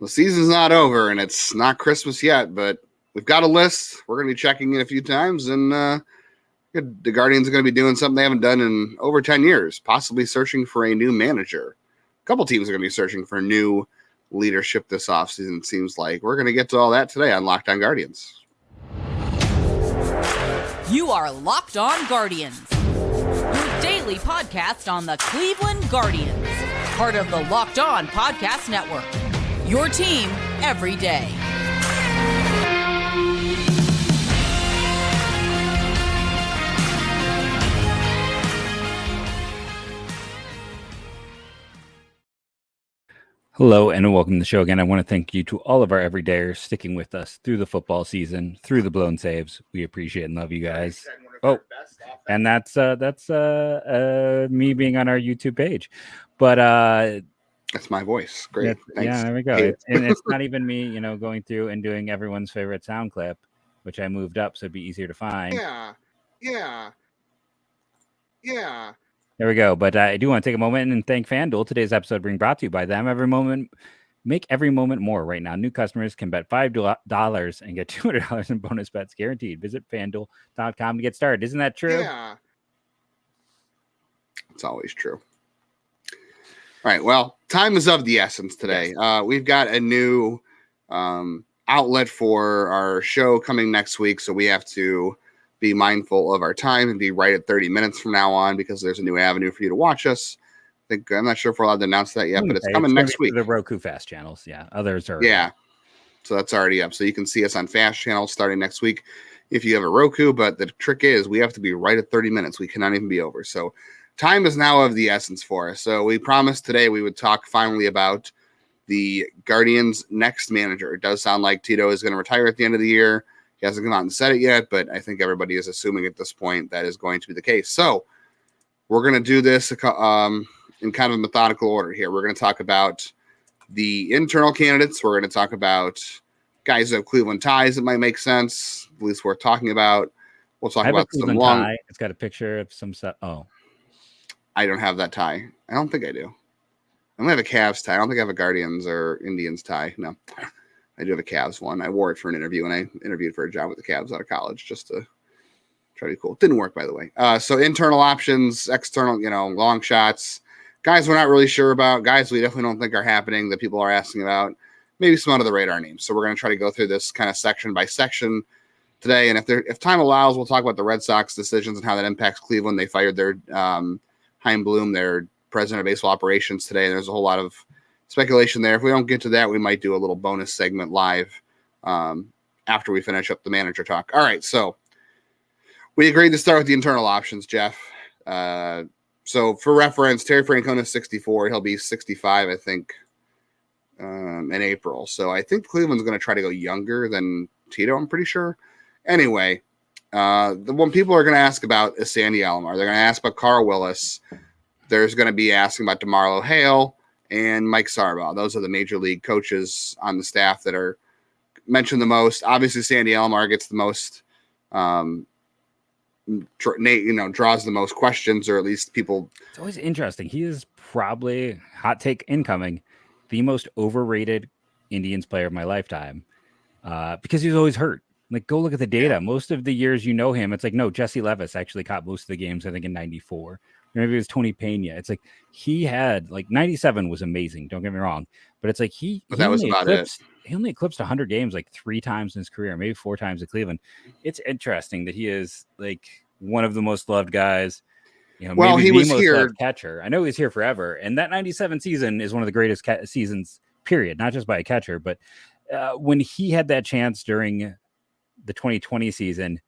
The season's not over, and it's not Christmas yet, but we've got a list. We're going to be checking in a few times, and the Guardians are going to be doing something they haven't done in over 10 years, possibly searching for a new manager. A couple teams are going to be searching for new leadership this offseason, it seems like. We're going to get to all that today on Locked On Guardians. You are Locked On Guardians, your daily podcast on the Cleveland Guardians, part of the Locked On Podcast Network, your team every day. Hello and welcome to the show again. I want to thank you to all of our everydayers sticking with us through the football season, through the blown saves. We appreciate and love you guys. Oh, and that's me being on our YouTube page. But that's my voice. Great. Thanks. Yeah, there we go. It's not even me, going through and doing everyone's favorite sound clip, which I moved up so it'd be easier to find. Yeah. There we go. But I do want to take a moment and thank FanDuel. Today's episode being brought to you by them. Make every moment more right now. New customers can bet $5 and get $200 in bonus bets guaranteed. Visit FanDuel.com to get started. Isn't that true? Yeah. It's always true. All right. Well, time is of the essence today. Yes. We've got a new outlet for our show coming next week, so we have to be mindful of our time and be right at 30 minutes from now on because there's a new avenue for you to watch us. I'm not sure if we're allowed to announce that yet, but it's coming next week. The Roku Fast channels. Yeah. Others are. Yeah. So that's already up. So you can see us on Fast channels starting next week if you have a Roku. But the trick is we have to be right at 30 minutes. We cannot even be over. So time is now of the essence for us. So we promised today we would talk finally about the Guardians' next manager. It does sound like Tito is going to retire at the end of the year. He hasn't come out and said it yet, but I think everybody is assuming at this point that is going to be the case. So we're going to do this in kind of a methodical order here. We're going to talk about the internal candidates. We're going to talk about guys who have Cleveland ties that might make sense, at least worth talking about. We'll talk about some long tie. It's got a picture of some stuff. Oh, I don't have that tie. I don't think I do. I only have a Cavs tie. I don't think I have a Guardians or Indians tie. No. I do have a Cavs one. I wore it for an interview, and I interviewed for a job with the Cavs out of college just to try to be cool. It didn't work, by the way. So internal options, external, long shots, guys we're not really sure about, guys we definitely don't think are happening that people are asking about, maybe some under the radar names. So we're going to try to go through this kind of section by section today. And if time allows, we'll talk about the Red Sox decisions and how that impacts Cleveland. They fired their Chaim Bloom, their president of baseball operations today. And there's a whole lot of speculation there. If we don't get to that, we might do a little bonus segment live after we finish up the manager talk. All right, so we agreed to start with the internal options, Jeff. So for reference, Terry Francona is 64. He'll be 65, I think, in April. So I think Cleveland's going to try to go younger than Tito, I'm pretty sure. Anyway, the one people are going to ask about is Sandy Alomar. They're going to ask about Carl Willis. There's going to be asking about DeMarlo Hale and Mike Sarbaugh. Those are the major league coaches on the staff that are mentioned the most. Obviously, Sandy Alomar gets the most, draws the most questions, or at least people. It's always interesting. He is probably, hot take incoming, the most overrated Indians player of my lifetime because he was always hurt. Like, go look at the data. Yeah. Most of the years him, it's like, no, Jesse Levis actually caught most of the games, I think, in 94. Maybe it was Tony Pena. It's like he had 97 was amazing. Don't get me wrong, but it's like that was about it. He only eclipsed 100 games like 3 times in his career, maybe 4 times at Cleveland. It's interesting that he is like one of the most loved guys. Well, he was here. Catcher. I know he's here forever, and that 97 season is one of the greatest seasons. Period. Not just by a catcher, but when he had that chance during the 2020 season,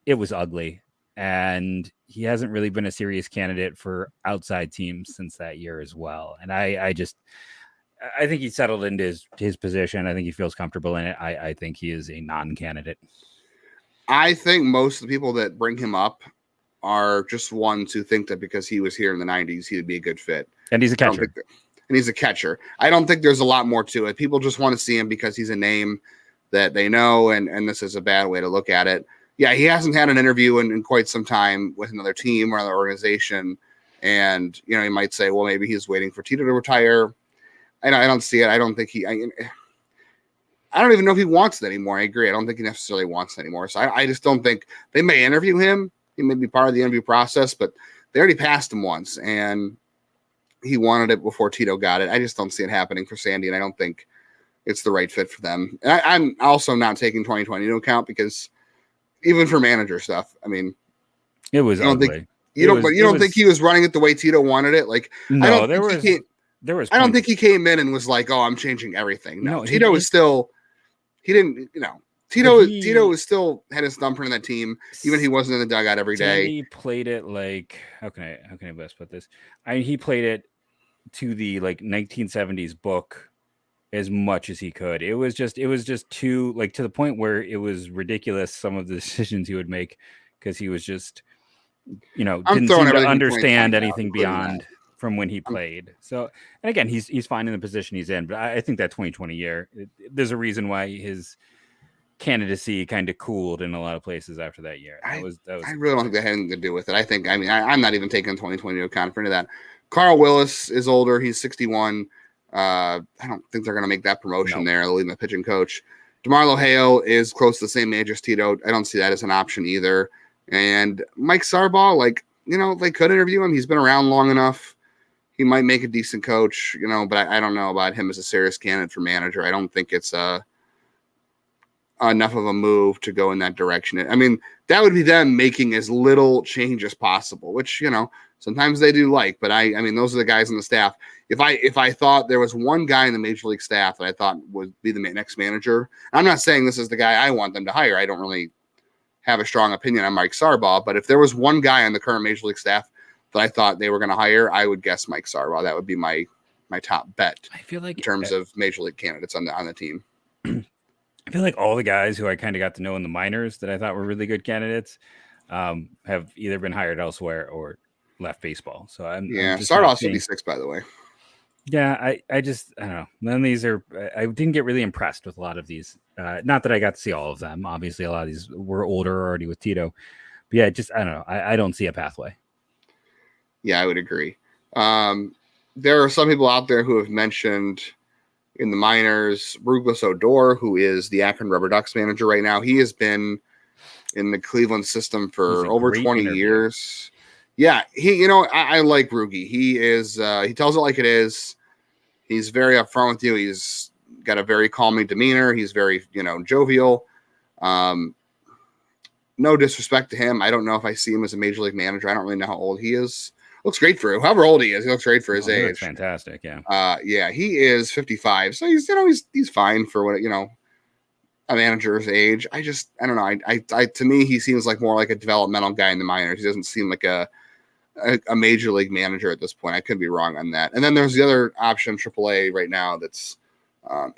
it was ugly. And he hasn't really been a serious candidate for outside teams since that year as well. And I think he settled into his position. I think he feels comfortable in it. I think he is a non-candidate. I think most of the people that bring him up are just ones who think that because he was here in the 90s, he would be a good fit. And he's a catcher. And he's a catcher. I don't think there's a lot more to it. People just want to see him because he's a name that they know, and this is a bad way to look at it. Yeah, he hasn't had an interview in quite some time with another team or another organization. And, you might say, well, maybe he's waiting for Tito to retire. I don't see it. I don't think I don't even know if he wants it anymore. I agree. I don't think he necessarily wants it anymore. So I just don't think they may interview him. He may be part of the interview process, but they already passed him once, and he wanted it before Tito got it. I just don't see it happening for Sandy, and I don't think it's the right fit for them. And I'm also not taking 2020 into account because even for manager stuff, I mean, it was ugly. You don't think he was running it the way Tito wanted it? Like, no, I don't there think was. I don't think he came in and was like, "Oh, I'm changing everything." No, Tito was still. He didn't, Tito was still had his thumbprint in that team, even he wasn't in the dugout every day. He played it like how can I best put this? He played it to the like 1970s book as much as he could. It was just too like to the point where it was ridiculous some of the decisions he would make because he was just didn't seem to understand anything beyond from when he played. So, and again, he's fine in the position he's in, but I think that 2020 year, there's a reason why his candidacy kind of cooled in a lot of places after that year. I really don't think that had anything to do with it. I'm not even taking 2020 into account for any of that. Carl Willis is older. He's 61. I don't think they're going to make that promotion there. They'll leave him a pitching coach. DeMarlo Hale is close to the same age as Tito. I don't see that as an option either. And Mike Sarbaugh, they could interview him. He's been around long enough. He might make a decent coach, but I don't know about him as a serious candidate for manager. I don't think it's enough of a move to go in that direction. I mean, that would be them making as little change as possible, which, sometimes they do like, but I mean, those are the guys on the staff. If I thought there was one guy in the major league staff that I thought would be the next manager, I'm not saying this is the guy I want them to hire. I don't really have a strong opinion on Mike Sarbaugh, but if there was one guy on the current major league staff that I thought they were going to hire, I would guess Mike Sarbaugh. That would be my top bet. I feel like in terms of major league candidates on the team. I feel like all the guys who I kind of got to know in the minors that I thought were really good candidates have either been hired elsewhere or left baseball. So Sardaugh's 56, by the way. Yeah, I don't know. None of these are. I didn't get really impressed with a lot of these. Not that I got to see all of them. Obviously, a lot of these were older already with Tito. But yeah, I don't know. I don't see a pathway. Yeah, I would agree. There are some people out there who have mentioned in the minors, Ruglis Odor, who is the Akron Rubber Ducks manager right now. He has been in the Cleveland system for over 20 years. Yeah, I like Rugi. He is. He tells it like it is. He's very upfront with you. He's got a very calming demeanor. He's very, jovial. No disrespect to him. I don't know if I see him as a major league manager. I don't really know how old he is. Looks great for him. However old he is, he looks great for his age. Looks fantastic. Yeah. Yeah, he is 55. So he's fine for what, a manager's age. I don't know. I to me, he seems like more like a developmental guy in the minors. He doesn't seem like a major league manager at this point. I could be wrong on that. And then there's the other option, AAA right now. That's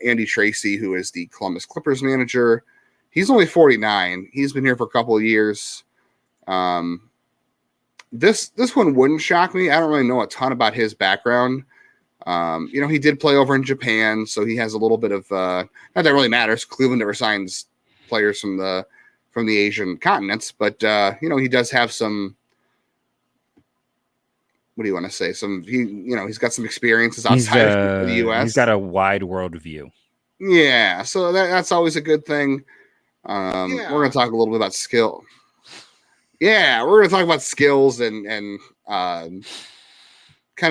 Andy Tracy, who is the Columbus Clippers manager. He's only 49. He's been here for a couple of years. This one wouldn't shock me. I don't really know a ton about his background. He did play over in Japan, so he has a little bit of not that really matters. Cleveland never signs players from the Asian continents, but he does have some. What do you want to say? He's got some experiences outside of the U.S. He's got a wide world view. Yeah, so that's always a good thing. We're going to talk a little bit about skill. Yeah, we're going to talk about skills and kind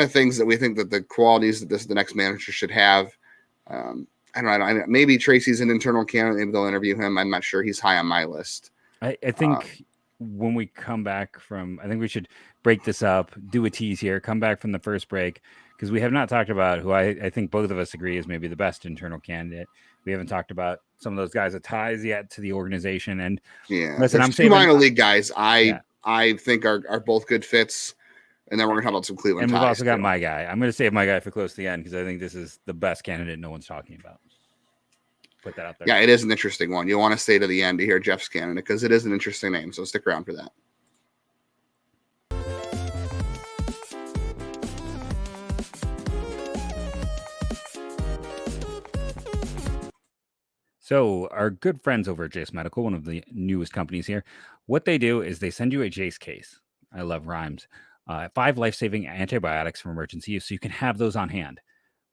of things that we think that the qualities that the next manager should have. I don't know. Maybe Tracy's an internal candidate. Maybe they'll interview him. I'm not sure. He's high on my list. I think when we come back I think we should break this up, do a tease here, come back from the first break, because we have not talked about who I think both of us agree is maybe the best internal candidate. We haven't talked about some of those guys with ties yet to the organization. And listen, I'm saying minor league guys I think are both good fits. And then we're going to talk about some Cleveland ties. And we've also got my guy. I'm going to save my guy for close to the end because I think this is the best candidate no one's talking about. Put that out there. Yeah, it is an interesting one. You want to stay to the end to hear Jeff's candidate because it is an interesting name. So stick around for that. So our good friends over at Jase Medical, one of the newest companies here, what they do is they send you a Jase case. I love rhymes. 5 life-saving antibiotics for emergency use, so you can have those on hand.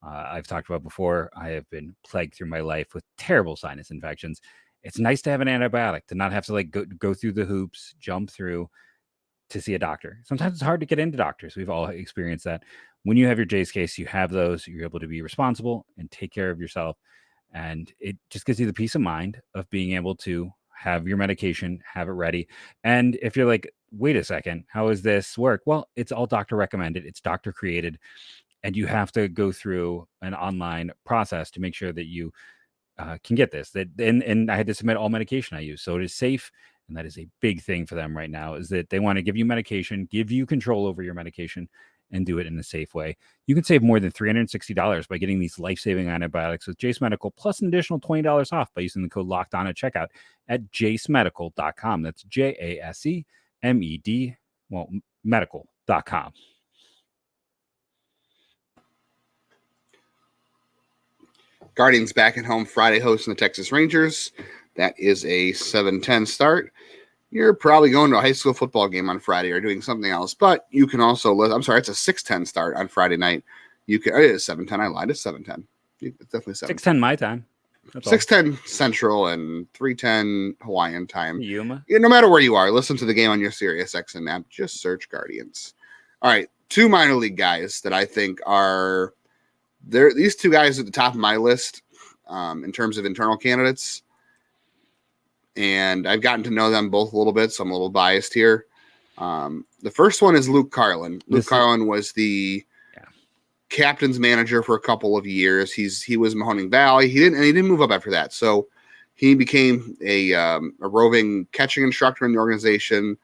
I've talked about before, I have been plagued through my life with terrible sinus infections. It's nice to have an antibiotic, to not have to like go through the hoops, jump through to see a doctor. Sometimes it's hard to get into doctors. We've all experienced that. When you have your Jase case, you have those, you're able to be responsible and take care of yourself. And it just gives you the peace of mind of being able to have your medication, have it ready. And if you're like, wait a second, how does this work? Well, it's all doctor recommended, it's doctor created, and you have to go through an online process to make sure that you can get this. And I had to submit all medication I use, so it is safe. And that is a big thing for them right now, is that they want to give you medication, give you control over your medication, and do it in a safe way. You can save more than $360 by getting these life-saving antibiotics with Jase Medical, plus an additional $20 off by using the code LOCKEDON at checkout at jasemedical.com. That's JASEMED, well, medical.com. Guardians back at home Friday hosting the Texas Rangers. That is a 7:10 start. You're probably going to a high school football game on Friday or doing something else, but you can also, I'm sorry, it's a 6:10 start on Friday night. You can, it is 7:10. I lied. It's 7:10. It's definitely 6:10 my time. 6:10 Central and 3:10 Hawaiian time. Yuma. No matter where you are, listen to the game on your SiriusXM app. Just search Guardians. All right, two minor league guys that I think are there. These two guys at the top of my list in terms of internal candidates. And I've gotten to know them both a little bit, so I'm a little biased here. The first one is Luke Carlin. Luke Carlin was the captain's manager for a couple of years. He was Mahoning Valley. He didn't move up after that. So he became a roving catching instructor in the organization.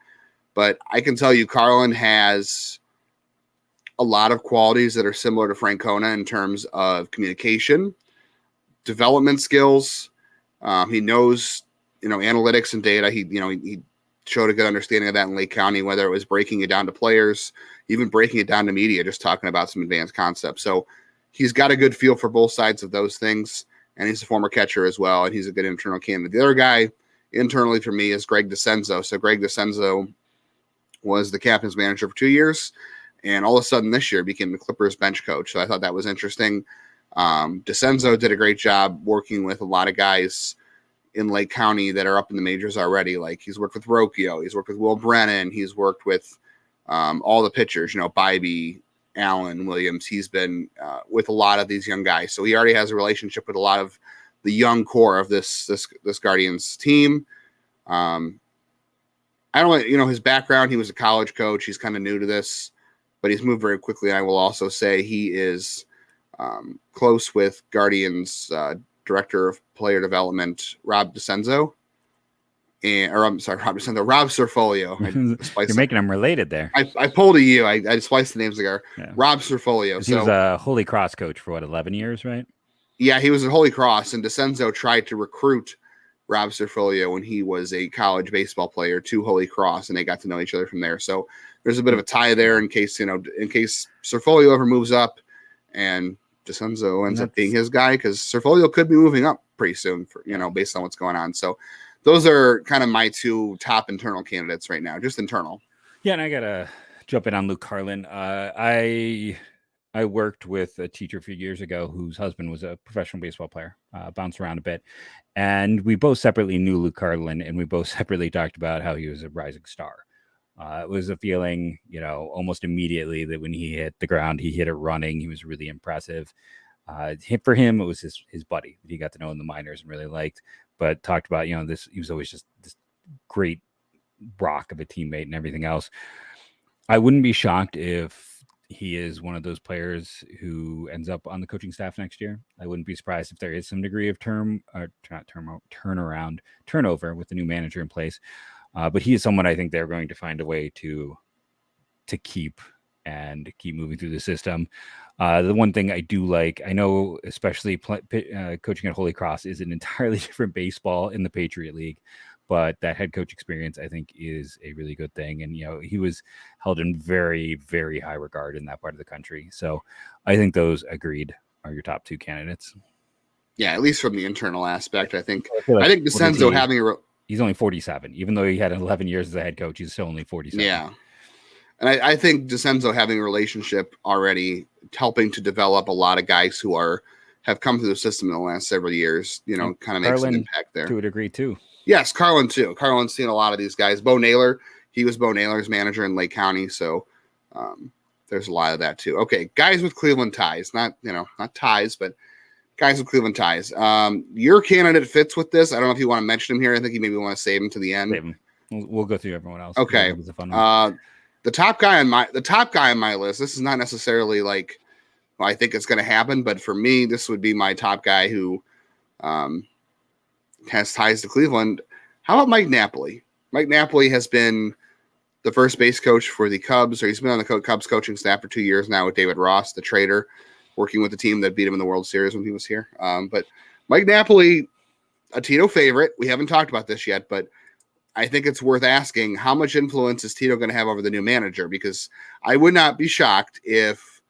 But I can tell you, Carlin has a lot of qualities that are similar to Francona in terms of communication, development skills. He knows analytics and data. He showed a good understanding of that in Lake County, whether it was breaking it down to players, even breaking it down to media, just talking about some advanced concepts. So he's got a good feel for both sides of those things. And he's a former catcher as well. And he's a good internal candidate. The other guy internally for me is Greg DeCenzo. So Greg DeCenzo was the captain's manager for 2 years. And all of a sudden this year became the Clippers bench coach. So I thought that was interesting. DeCenzo did a great job working with a lot of guys in Lake County that are up in the majors already. Like he's worked with Rocchio, he's worked with Will Brennan, he's worked with all the pitchers, Bybee, Allen, Williams. He's been with a lot of these young guys. So he already has a relationship with a lot of the young core of this Guardians team. I don't know, his background. He was a college coach. He's kind of new to this, but he's moved very quickly. And I will also say he is close with Guardians Director of Player Development, Rob DeCenzo. Rob Serfolio. You're making them related there. I pulled a U. I spliced the names together. Yeah. Rob Serfolio. He was a Holy Cross coach for 11 years, right? Yeah, he was at Holy Cross, and DeCenzo tried to recruit Rob Serfolio when he was a college baseball player to Holy Cross, and they got to know each other from there. So there's a bit of a tie there in case Serfolio ever moves up and DeCenzo ends up being his guy, because Serfolio could be moving up pretty soon for, based on what's going on. So those are kind of my two top internal candidates right now, just internal. Yeah. And I got to jump in on Luke Carlin. I worked with a teacher a few years ago whose husband was a professional baseball player, bounced around a bit. And we both separately knew Luke Carlin, and we both separately talked about how he was a rising star. It was a feeling, almost immediately that when he hit the ground, he hit it running. He was really impressive. For him, it was his buddy that he got to know in the minors and really liked, but talked about, he was always just this great rock of a teammate and everything else. I wouldn't be shocked if he is one of those players who ends up on the coaching staff next year. I wouldn't be surprised if there is some degree of turnover with the new manager in place. But he is someone I think they're going to find a way to keep moving through the system. The one thing I do like, I know especially coaching at Holy Cross is an entirely different baseball in the Patriot League, but that head coach experience I think is a really good thing. And, he was held in very, very high regard in that part of the country. So I think those agreed are your top two candidates. Yeah, at least from the internal aspect, I think DeCenzo having he's only 47, even though he had 11 years as a head coach. He's still only 47. Yeah. And I think DeCenzo having a relationship already, helping to develop a lot of guys who have come through the system in the last several years, kind of makes an impact there. To a degree too. Yes, Carlin too. Carlin's seen a lot of these guys. Bo Naylor, he was Bo Naylor's manager in Lake County, so there's a lot of that too. Okay, guys with Cleveland ties, not ties, but guys with Cleveland ties. Your candidate fits with this. I don't know if you want to mention him here. I think you maybe want to save him to the end. Save him. We'll go through everyone else. Okay. The top guy on my list. This is not necessarily like I think it's going to happen, but for me, this would be my top guy who has ties to Cleveland. How about Mike Napoli? Mike Napoli has been the first base coach for the Cubs, or he's been on the Cubs coaching staff for 2 years now with David Ross, the trader, working with the team that beat him in the World Series when he was here. But Mike Napoli, a Tito favorite. We haven't talked about this yet, but I think it's worth asking, how much influence is Tito going to have over the new manager? Because I would not be shocked if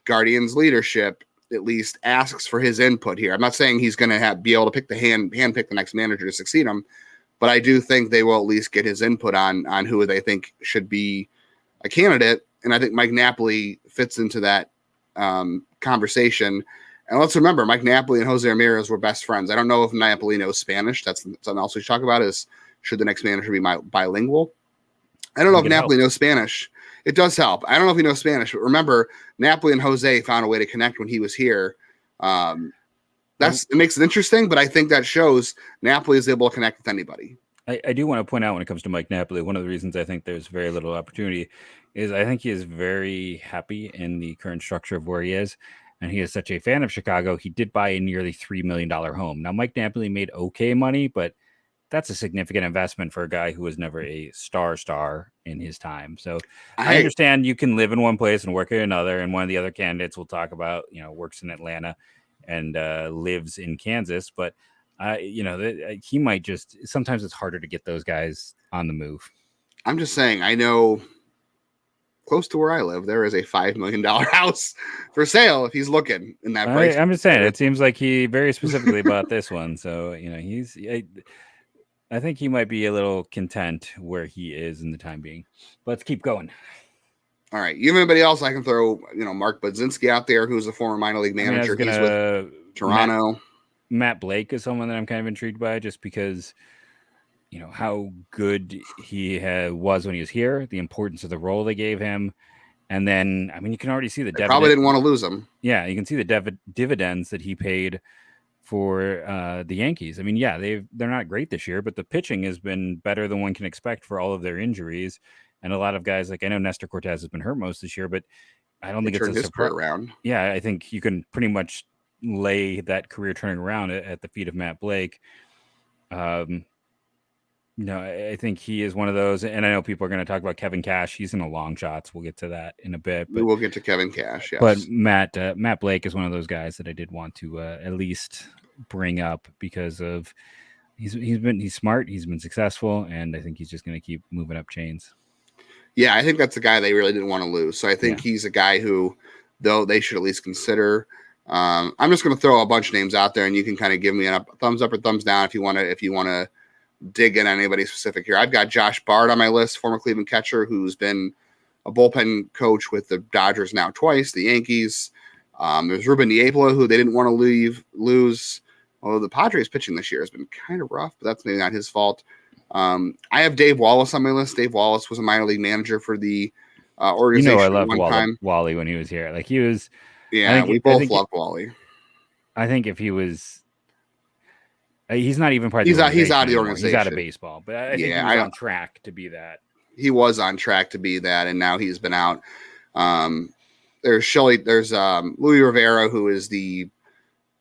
Guardians leadership at least asks for his input here. I'm not saying he's going to be able to pick handpick the next manager to succeed him, but I do think they will at least get his input on who they think should be a candidate. And I think Mike Napoli fits into that conversation. And let's remember, Mike Napoli and Jose Ramirez were best friends. I don't know if Napoli knows Spanish. That's something else we should talk about, is should the next manager be bilingual? I don't know if Napoli knows Spanish. It does help. I don't know if he knows Spanish, but remember, Napoli and Jose found a way to connect when he was here. It makes it interesting, but I think that shows Napoli is able to connect with anybody. I do want to point out, when it comes to Mike Napoli, one of the reasons I think there's very little opportunity is I think he is very happy in the current structure of where he is. And he is such a fan of Chicago. He did buy a nearly $3 million home. Now, Mike Napoli made okay money, but that's a significant investment for a guy who was never a star in his time. So I understand you can live in one place and work in another. And one of the other candidates we'll talk about, works in Atlanta and lives in Kansas. But, he might just, sometimes it's harder to get those guys on the move. I'm just saying, I know close to where I live, there is a $5 million house for sale if he's looking in that price. I'm just saying, it seems like he very specifically bought this one. So, I think he might be a little content where he is in the time being. But let's keep going. All right. You have anybody else I can throw, Mark Budzinski out there, who's a former minor league manager. He's with Toronto. Matt Blake is someone that I'm kind of intrigued by, just because, how good he was when he was here, the importance of the role they gave him. And then, you can already see the probably didn't want to lose him. Yeah, you can see the dividends that he paid for the Yankees. They're not great this year, but the pitching has been better than one can expect for all of their injuries. And a lot of guys, like I know Nestor Cortez has been hurt most this year, but I don't think it's a surprise. Around. Yeah, I think you can pretty much lay that career turning around at the feet of Matt Blake. I think he is one of those, and I know people are going to talk about Kevin Cash. He's in the long shots. We'll get to that in a bit. But, we will get to Kevin Cash, yes. But Matt Blake is one of those guys that I did want to at least bring up, because of he's smart, he's been successful, and I think he's just going to keep moving up chains. Yeah, I think that's a guy they really didn't want to lose. So I think he's a guy who, though, they should at least consider. I'm just going to throw a bunch of names out there, and you can kind of give me a thumbs up or thumbs down if you want to dig in on anybody specific here. I've got Josh Bard on my list, former Cleveland catcher, who's been a bullpen coach with the Dodgers now twice, the Yankees. There's Ruben Niepola, who they didn't want to lose. Although the Padres pitching this year has been kind of rough, but that's maybe not his fault. I have Dave Wallace on my list. Dave Wallace was a minor league manager for the organization. I loved Wally when he was here. Like he was. Yeah, we both loved Wally. I think if he was. He's not even part of he's the he's out of the organization. He's out of baseball, but I think he was on track to be that. He was on track to be that, and now he's been out. There's Louis Rivera, who is the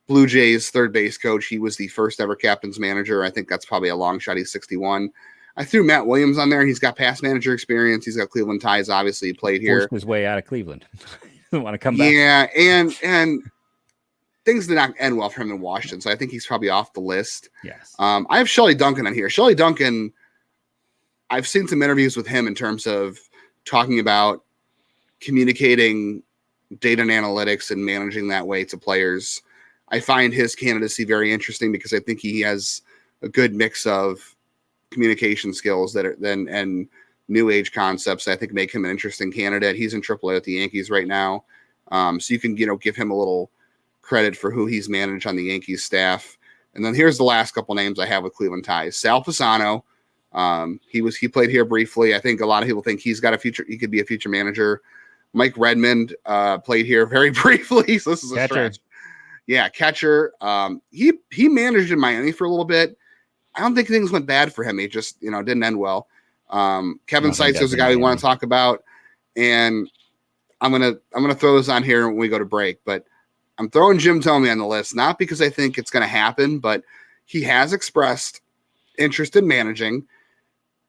Blue Jays third base coach. He was the first ever captain's manager. I think that's probably a long shot. He's 61. I threw Matt Williams on there. He's got past manager experience. He's got Cleveland ties. Obviously, he played here. Forced his way out of Cleveland. Doesn't want to come back. Yeah, and things did not end well for him in Washington, so I think he's probably off the list. Yes. I have Shelley Duncan on here. Shelley Duncan, I've seen some interviews with him in terms of talking about communicating data and analytics and managing that way to players. I find his candidacy very interesting because I think he has a good mix of communication skills and new age concepts, I think make him an interesting candidate. He's in AAA with the Yankees right now. So you can, give him a little credit for who he's managed on the Yankees staff. And then here's the last couple names I have with Cleveland ties. Sal Pisano. He played here briefly. I think a lot of people think he's got a future. He could be a future manager. Mike Redmond played here very briefly. So this is a stretch. Yeah, catcher. He managed in Miami for a little bit. I don't think things went bad for him. He just, didn't end well. Kevin Seitzer is a guy we want to talk about, and I'm gonna throw this on here when we go to break. But I'm throwing Jim Thome on the list, not because I think it's going to happen, but he has expressed interest in managing,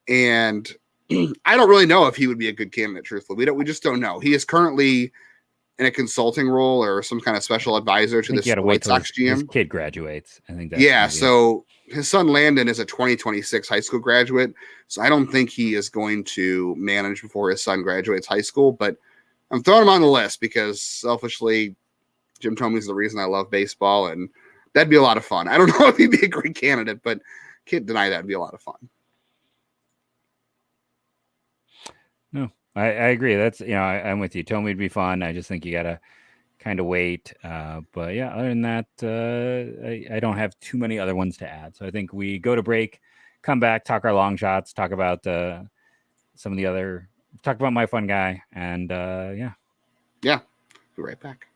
and I don't really know if he would be a good candidate. Truthfully, we just don't know. He is currently in a consulting role or some kind of special advisor to the White Sox GM. His kid graduates. I think that's so his son Landon is a 2026 high school graduate. So I don't think he is going to manage before his son graduates high school, but I'm throwing him on the list because selfishly, Jim Thome is the reason I love baseball, and that'd be a lot of fun. I don't know if he'd be a great candidate, but can't deny that'd be a lot of fun. No, I agree. That's, I'm with you. Thome would be fun. I just think you got to kind of wait. But yeah, other than that, I don't have too many other ones to add. So I think we go to break, come back, talk our long shots, talk about some of the other, talk about my fun guy. And yeah, be right back.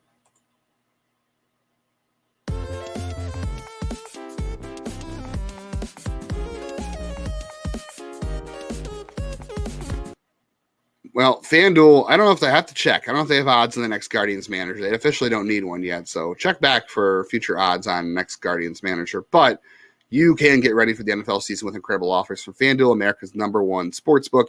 Well, FanDuel, I don't know if they have to check. I don't know if they have odds on the next Guardians manager. They officially don't need one yet. So check back for future odds on next Guardians manager. But you can get ready for the NFL season with incredible offers from FanDuel, America's #1 sportsbook.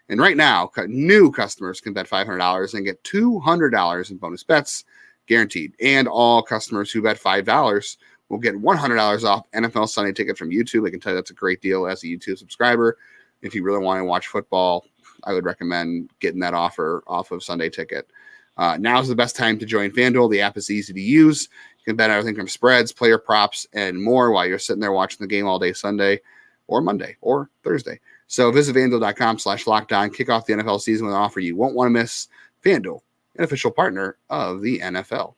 And right now, new customers can bet $500 and get $200 in bonus bets guaranteed. And all customers who bet $5 will get $100 off NFL Sunday ticket from YouTube. I can tell you that's a great deal as a YouTube subscriber. If you really want to watch football, I would recommend getting that offer off of Sunday Ticket. Now's the best time to join FanDuel. The app is easy to use. You can bet everything from spreads, player props, and more while you're sitting there watching the game all day Sunday or Monday or Thursday. So visit FanDuel.com/lockedon. Kick off the NFL season with an offer you won't want to miss. FanDuel, an official partner of the NFL.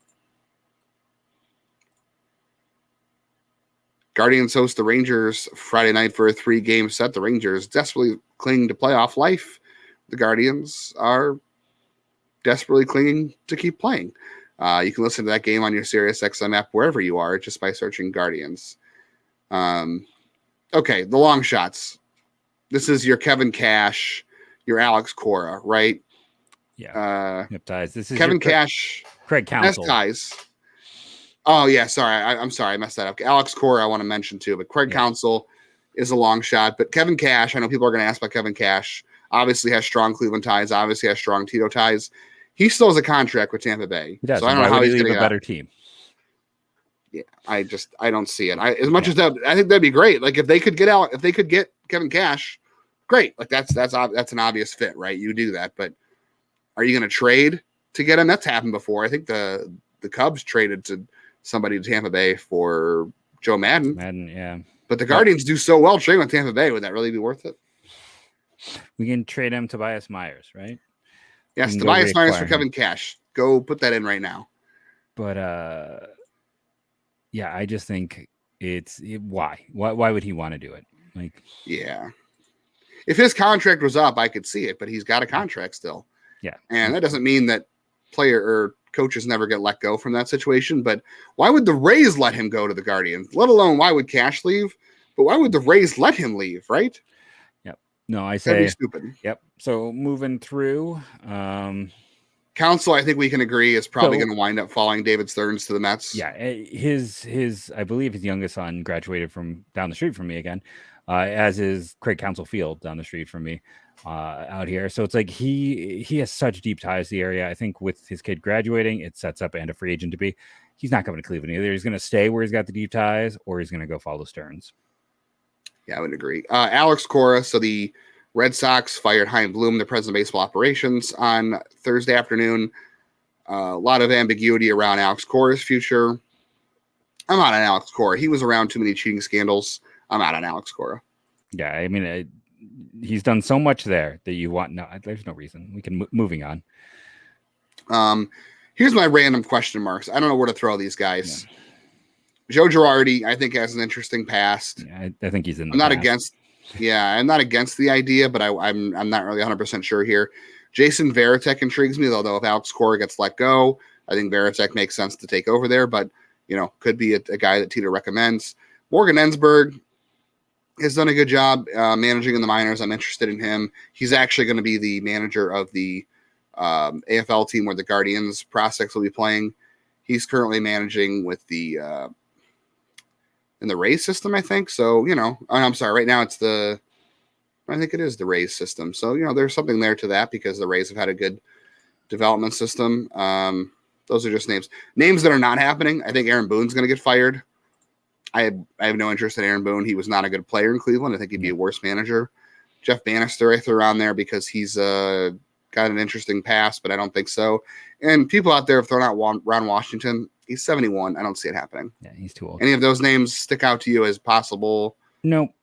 Guardians host the Rangers Friday night for a 3-game set. The Rangers desperately clinging to playoff life. The Guardians are desperately clinging to keep playing. You can listen to that game on your SiriusXM app wherever you are just by searching Guardians. Okay, the long shots. This is your Kevin Cash, your Alex Cora, right? Yeah. Ties. This is Kevin Cash. Craig Counsell. Ties. Oh, yeah, sorry. I'm sorry. I messed that up. Alex Cora I want to mention too, but Craig Counsell is a long shot. But Kevin Cash, I know people are going to ask about Kevin Cash. Obviously has strong Cleveland ties. Obviously has strong Tito ties. He still has a contract with Tampa Bay. He does. So I don't know how he's going to get a better team. Yeah, I don't see it. As much as that, I think that'd be great. Like if they could get Kevin Cash, great. Like that's an obvious fit, right? You do that, but are you going to trade to get him? That's happened before. I think the Cubs traded to somebody to Tampa Bay for Joe Madden. Yeah. But the Guardians do so well trading with Tampa Bay. Would that really be worth it? We can trade him Tobias Myers, right? Yes, Tobias Myers for Kevin Cash. Go put that in right now. But yeah, I just think why would he want to do it? Like, yeah, if his contract was up, I could see it, but he's got a contract still. Yeah, and that doesn't mean that player or coaches never get let go from that situation. But why would the Rays let him go to the Guardians? Let alone why would Cash leave? But why would the Rays let him leave? Right? No, I say that'd be stupid. Yep. So moving through, Counsell, I think we can agree, is probably going to wind up following David Stearns to the Mets. Yeah, his I believe his youngest son graduated from down the street from me again, as is Craig Counsell Field down the street from me out here. So it's like he has such deep ties to the area. I think with his kid graduating, it sets up and a free agent to be. He's not coming to Cleveland either. He's going to stay where he's got the deep ties, or he's going to go follow Stearns. Yeah, I would agree. Alex Cora, so the Red Sox fired Chaim Bloom, the president of baseball operations, on Thursday afternoon. A lot of ambiguity around Alex Cora's future. I'm out on Alex Cora. He was around too many cheating scandals. I'm out on Alex Cora. Yeah, I mean, he's done so much there that you want. No, there's no reason. We can moving on. Here's my random question marks. I don't know where to throw these guys. Yeah. Joe Girardi, I think, has an interesting past. Yeah, I think he's in. I'm not against. Yeah, I'm not against the idea, but I'm not really 100% sure here. Jason Varitek intrigues me, though. If Alex Cora gets let go, I think Varitek makes sense to take over there. But could be a guy that Tito recommends. Morgan Ensberg has done a good job managing in the minors. I'm interested in him. He's actually going to be the manager of the AFL team where the Guardians prospects will be playing. He's currently managing with the in the Rays system, I think. So, I'm sorry. Right now I think it is the Rays system. So, there's something there to that because the Rays have had a good development system. Those are just names that are not happening. I think Aaron Boone's going to get fired. I have no interest in Aaron Boone. He was not a good player in Cleveland. I think he'd be a worse manager. Jeff Bannister, I threw around there because he's got an interesting past, but I don't think so. And people out there have thrown out Ron Washington. He's 71. I don't see it happening. Yeah, he's too old. Any of those names stick out to you as possible? No.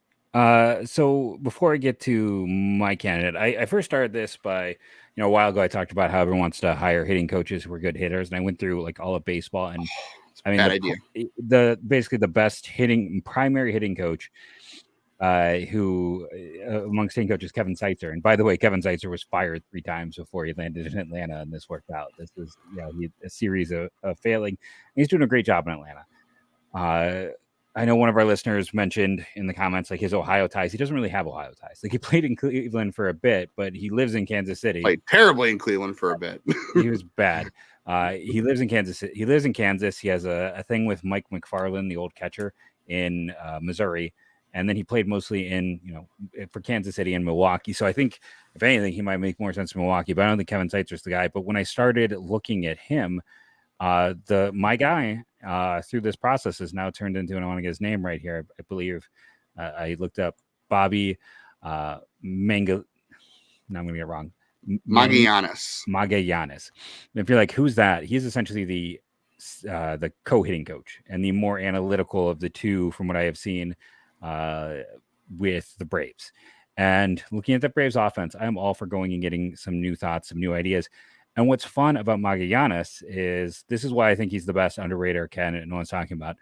So before I get to my candidate, I first started this by, a while ago, I talked about how everyone wants to hire hitting coaches who are good hitters. And I went through like all of baseball and bad idea. Basically the best primary hitting coach who amongst hitting coaches, Kevin Seitzer. And by the way, Kevin Seitzer was fired 3 times before he landed in Atlanta, and this worked out. This was a series of failing. And he's doing a great job in Atlanta. I know one of our listeners mentioned in the comments like his Ohio ties. He doesn't really have Ohio ties. Like he played in Cleveland for a bit, but he lives in Kansas City. Played terribly in Cleveland for a bit. He was bad. He lives in Kansas. He lives in Kansas. He has a thing with Mike McFarland, the old catcher in Missouri, and then he played mostly in for Kansas City and Milwaukee. So I think if anything, he might make more sense in Milwaukee. But I don't think Kevin Seitzer's the guy. But when I started looking at him, my guy through this process has now turned into, and I want to get his name right here. I believe I looked up Bobby Manga. Now I'm going to get it wrong. Magallanes. If you're like, who's that? He's essentially the co-hitting coach and the more analytical of the two, from what I have seen with the Braves. And looking at the Braves offense, I'm all for going and getting some new thoughts, some new ideas. And what's fun about Magallanes is this is why I think he's the best underrated candidate no one's talking about.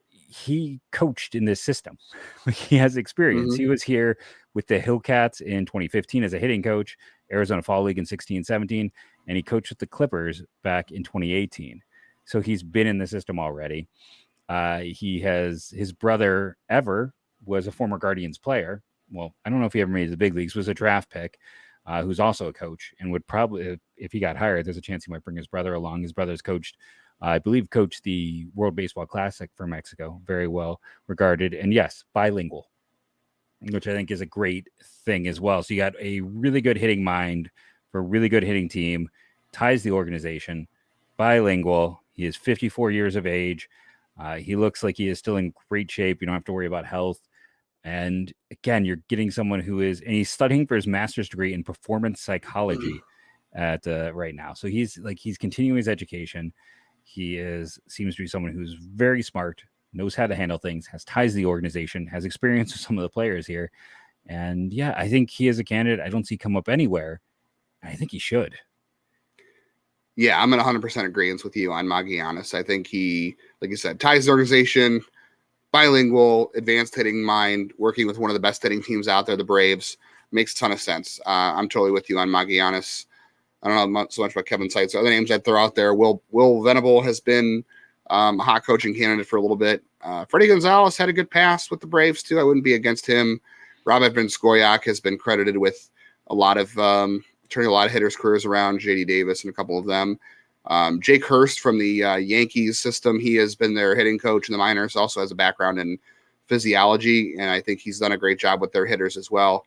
He coached in this system. He has experience. Mm-hmm. He was here with the Hillcats in 2015 as a hitting coach, Arizona Fall League in 16-17, and he coached with the Clippers back in 2018. So he's been in the system already. He has his brother Ever was a former Guardians player. Well, I don't know if he ever made the big leagues, was a draft pick, who's also a coach and would probably, if he got hired, there's a chance he might bring his brother along. His brother's coached, I believe, coached the World Baseball Classic for Mexico, very well regarded. And yes, bilingual, which I think is a great thing as well. So you got a really good hitting mind for a really good hitting team, ties the organization, bilingual. He is 54 years of age. He looks like he is still in great shape. You don't have to worry about health. And again, you're getting someone who is, and he's studying for his master's degree in performance psychology at right now. So he's continuing his education. He seems to be someone who's very smart, knows how to handle things, has ties to the organization, has experience with some of the players here. And yeah, I think he is a candidate I don't see come up anywhere. I think he should. Yeah, I'm in 100% agreement with you on Magallanes. I think he, like you said, ties the organization, bilingual, advanced hitting mind, working with one of the best hitting teams out there, the Braves. Makes a ton of sense. I'm totally with you on Magallanes. I don't know so much about Kevin Seitz. Other names I'd throw out there, Will Venable has been a hot coaching candidate for a little bit. Freddie Gonzalez had a good pass with the Braves, too. I wouldn't be against him. Rob Edvin Skoyak has been credited with a lot of turning a lot of hitters' careers around, J.D. Davis and a couple of them. Jake Hurst from the Yankees system, he has been their hitting coach in the minors, also has a background in physiology, and I think he's done a great job with their hitters as well.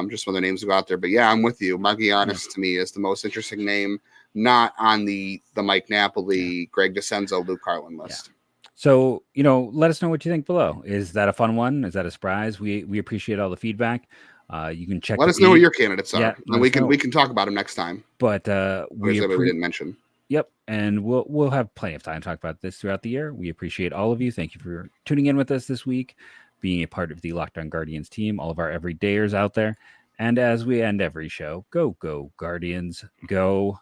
Just some other names to go out there. But yeah, I'm with you. Magallanes to me is the most interesting name, not on the Mike Napoli, Greg DeCenzo, Luke Carlin list. Yeah. So, let us know what you think below. Is that a fun one? Is that a surprise? We appreciate all the feedback. You can check. Let us know what your candidates are, and we can talk about them next time. But we didn't mention. Yep, and we'll have plenty of time to talk about this throughout the year. We appreciate all of you. Thank you for tuning in with us this week. being a part of the Locked On Guardians team, all of our everydayers out there. And as we end every show, go Guardians, go.